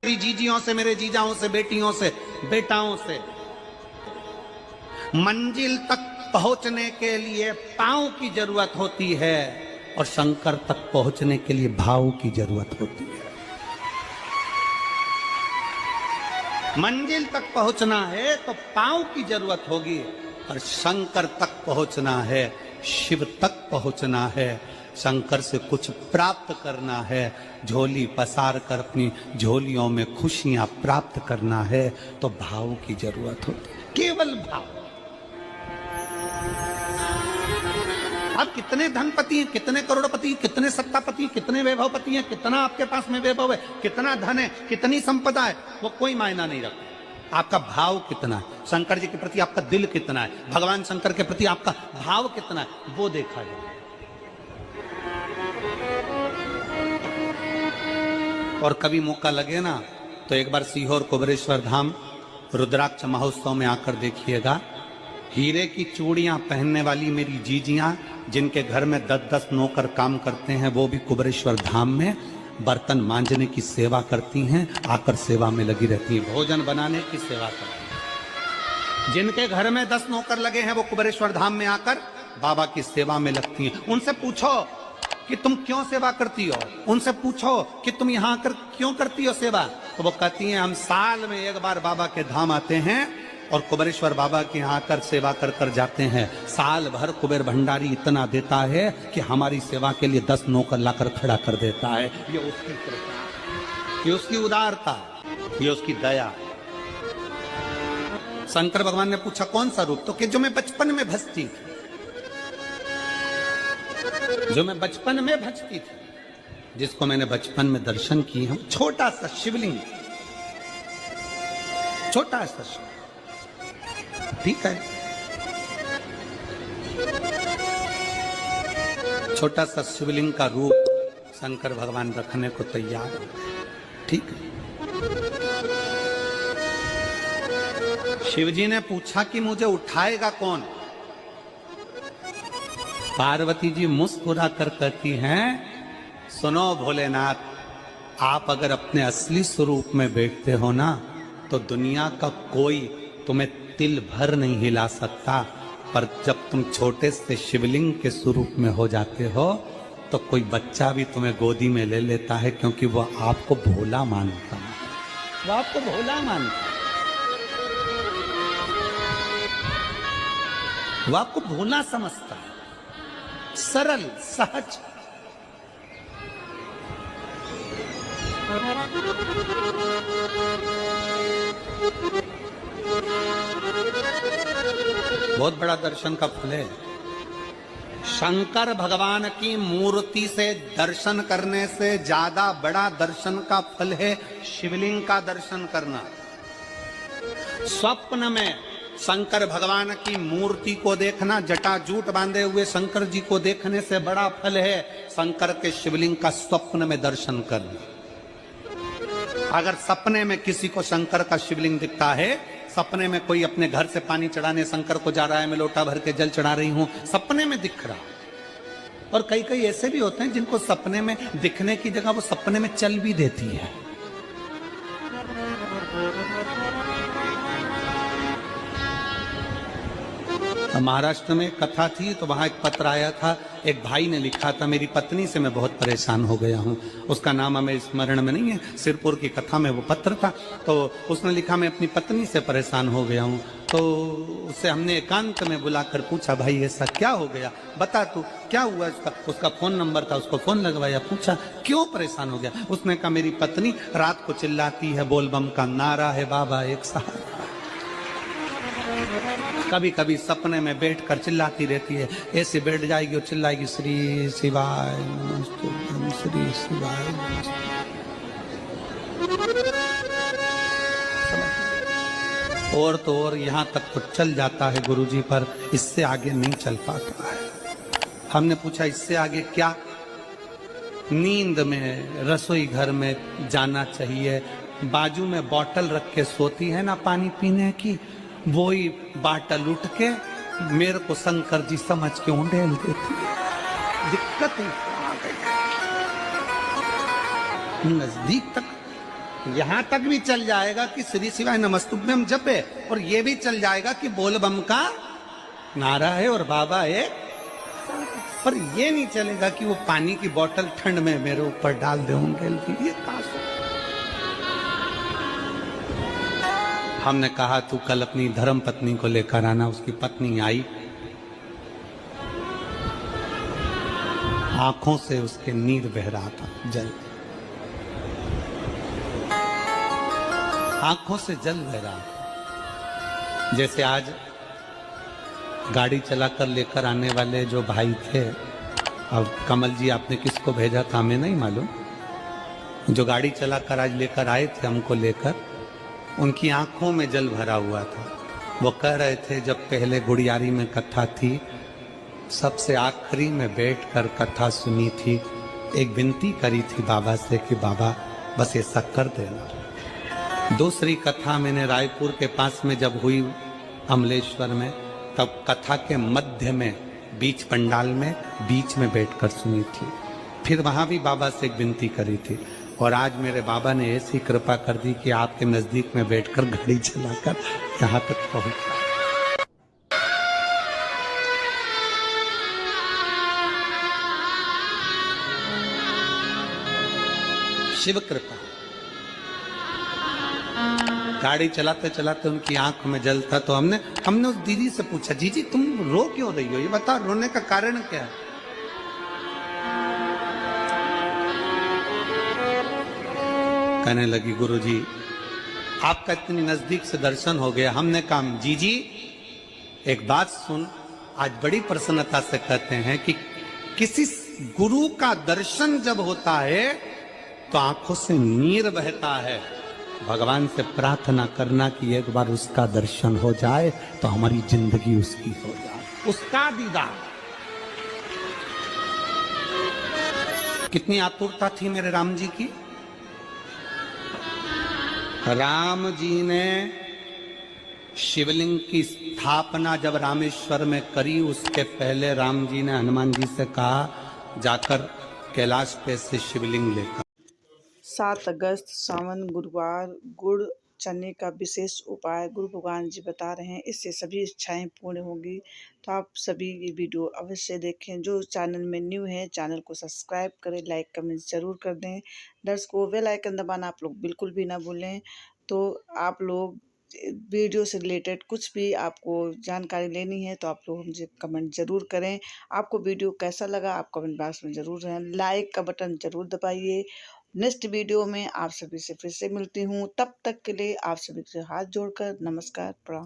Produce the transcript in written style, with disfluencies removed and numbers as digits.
मेरी जीजियों से, मेरे जीजाओं से, बेटियों से, बेटाओं से। मंजिल तक पहुंचने के लिए पांव की जरूरत होती है और शंकर तक पहुंचने के लिए भाव की जरूरत होती है। मंजिल तक पहुंचना है तो पांव की जरूरत होगी और शंकर तक पहुंचना है, शिव तक पहुंचना है, शंकर से कुछ प्राप्त करना है, झोली पसार कर अपनी झोलियों में खुशियां प्राप्त करना है तो भाव की जरूरत होती है, केवल भाव। अब कितने धनपति हैं, कितने करोड़पति हैं, कितने सत्तापति हैं, कितने वैभवपति हैं, कितना आपके पास में वैभव है, कितना धन है, कितनी संपदा है, वो कोई मायना नहीं रखता। आपका भाव कितना है, शंकर जी के प्रति आपका दिल कितना है, भगवान शंकर के प्रति आपका भाव कितना है, वो देखा जाए। और कभी मौका लगे ना तो एक बार सीहोर कुबेरेश्वर धाम रुद्राक्ष महोत्सव में आकर देखिएगा। हीरे की चूड़ियां पहनने वाली मेरी जीजियां, जिनके घर में 10-10 नौकर काम करते हैं, वो भी कुबेरेश्वर धाम में बर्तन मांजने की सेवा करती हैं, आकर सेवा में लगी रहती हैं, भोजन बनाने की सेवा करती हैं। जिनके घर में 10 नौकर लगे हैं वो कुबेरेश्वर धाम में आकर बाबा की सेवा में लगती हैं। उनसे पूछो कि तुम क्यों सेवा करती हो, उनसे पूछो कि तुम यहाँ आकर क्यों करती हो सेवा, तो वो कहती हैं हम साल में एक बार बाबा के धाम आते हैं और कुबेरेश्वर बाबा के यहाँ आकर सेवा कर कर जाते हैं। साल भर कुबेर भंडारी इतना देता है कि हमारी सेवा के लिए 10 नौकर लाकर खड़ा कर देता है। ये उसकी कृपा, ये उसकी उदारता, ये उसकी दया। शंकर भगवान ने पूछा कौन सा रूप, तो कि जो मैं बचपन में भजती थी, जो मैं बचपन में भजती थी, जिसको मैंने बचपन में दर्शन किए हैं, छोटा सा शिवलिंग, छोटा सा शिवलिंग, ठीक है, छोटा सा शिवलिंग का रूप शंकर भगवान रखने को तैयार है, ठीक है। शिवजी ने पूछा कि मुझे उठाएगा कौन। पार्वती जी मुस्कुरा कर कहती हैं सुनो भोलेनाथ, आप अगर अपने असली स्वरूप में बैठते हो ना तो दुनिया का कोई तुम्हें तिल भर नहीं हिला सकता, पर जब तुम छोटे से शिवलिंग के स्वरूप में हो जाते हो तो कोई बच्चा भी तुम्हें गोदी में ले लेता है, क्योंकि वो आपको भोला मानता है, वो आपको भोला मानता है, वो आपको भोला समझता है, सरल सहज। बहुत बड़ा दर्शन का फल है। शंकर भगवान की मूर्ति से दर्शन करने से ज्यादा बड़ा दर्शन का फल है शिवलिंग का दर्शन करना। स्वप्न में शंकर भगवान की मूर्ति को देखना, जटाजूट बांधे हुए शंकर जी को देखने से बड़ा फल है शंकर के शिवलिंग का स्वप्न में दर्शन करना। अगर सपने में किसी को शंकर का शिवलिंग दिखता है, सपने में कोई अपने घर से पानी चढ़ाने शंकर को जा रहा है, मैं लोटा भर के जल चढ़ा रही हूं, सपने में दिख रहा। और कई कई ऐसे भी होते हैं जिनको सपने में दिखने की जगह वो सपने में चल भी देती है। महाराष्ट्र में कथा थी तो वहां एक पत्र आया था, एक भाई ने लिखा था मेरी पत्नी से मैं बहुत परेशान हो गया हूं। उसका नाम हमें स्मरण में नहीं है, सिरपुर की कथा में वो पत्र था। तो उसने लिखा मैं अपनी पत्नी से परेशान हो गया हूं। तो उसे हमने एकांत में बुलाकर पूछा भाई ऐसा क्या हो गया, बता तू क्या हुआ। उसका फोन नंबर था, उसको फोन लगवाया, पूछा क्यों परेशान हो गया। उसने कहा मेरी पत्नी रात को चिल्लाती है, बोलबम का नारा है बाबा एक सहारा। कभी कभी सपने में बैठकर चिल्लाती रहती है, ऐसे बैठ जाएगी और चिल्लाएगी श्री शिवाय नमस्तुभ्यं, श्री शिवाय नमस्तुभ्यं। और तो और यहाँ तक तो चल जाता है गुरुजी, पर इससे आगे नहीं चल पाता है। हमने पूछा इससे आगे क्या। नींद में रसोई घर में जाना चाहिए, बाजू में बोतल रख के सोती है ना पानी पीने की, वही बाटल उठ के मेरे को शंकर जी समझ के उंडेल देती है। दिक्कत ही आ गई, नजदीक तक यहां तक भी चल जाएगा कि श्री शिवाय नमस्तुभ्यम जप है, और ये भी चल जाएगा कि बोल बम का नारा है और बाबा है। पर ये नहीं चलेगा कि वो पानी की बोतल ठंड में मेरे ऊपर डाल दे उनके लिए। हमने कहा तू कल अपनी धर्म पत्नी को लेकर आना। उसकी पत्नी आई, आंखों से उसके नीर बह रहा था, जल, आंखों से जल बह रहा था। जैसे आज गाड़ी चलाकर लेकर आने वाले जो भाई थे, अब कमल जी आपने किसको भेजा था हमें नहीं मालूम, जो गाड़ी चलाकर आज लेकर आए थे हमको लेकर, उनकी आंखों में जल भरा हुआ था। वो कह रहे थे जब पहले गुड़ियारी में कथा थी, सबसे आखिरी में बैठकर कथा सुनी थी, एक विनती करी थी बाबा से कि बाबा बस ऐसा कर देना। दूसरी कथा मैंने रायपुर के पास में जब हुई अमलेश्वर में, तब कथा के मध्य में बीच पंडाल में बीच में बैठकर सुनी थी। फिर वहां भी बाबा से एक विनती करी थी, और आज मेरे बाबा ने ऐसी कृपा कर दी कि आपके नजदीक में बैठकर गाड़ी चलाकर यहाँ तक पहुंचा। शिव कृपा। गाड़ी चलाते चलाते उनकी आंख में जल था, तो हमने उस दीदी से पूछा, जी तुम रो क्यों रही हो, ये बताओ, रोने का कारण क्या है? कहने लगी गुरुजी आपका इतनी नजदीक से दर्शन हो गया। हमने कहा जी एक बात सुन, आज बड़ी प्रसन्नता से कहते हैं कि किसी गुरु का दर्शन जब होता है तो आंखों से नीर बहता है। भगवान से प्रार्थना करना कि एक बार उसका दर्शन हो जाए तो हमारी जिंदगी उसकी हो जाए, उसका दीदार। कितनी आतुरता थी मेरे राम जी की। राम जी ने शिवलिंग की स्थापना जब रामेश्वर में करी, उसके पहले राम जी ने हनुमान जी से कहा जाकर कैलाश पे से शिवलिंग लेकर। 7 अगस्त सावन गुरुवार, गुड़ चने का विशेष उपाय गुरु भगवान जी बता रहे हैं, इससे सभी इच्छाएं पूर्ण होगी। तो आप सभी ये वीडियो अवश्य देखें। जो चैनल में न्यू है, चैनल को सब्सक्राइब करें, लाइक कमेंट जरूर कर दें। दर्शकों बेल आइकन दबाना आप लोग बिल्कुल भी ना भूलें। तो आप लोग वीडियो से रिलेटेड कुछ भी आपको जानकारी लेनी है तो आप लोग मुझे कमेंट ज़रूर करें। आपको वीडियो कैसा लगा आप कमेंट बॉक्स में ज़रूर रहें। लाइक का बटन ज़रूर दबाइए। नेक्स्ट वीडियो में आप सभी से फिर से मिलती हूँ, तब तक के लिए आप सभी से हाथ जोड़कर नमस्कार, प्रणाम।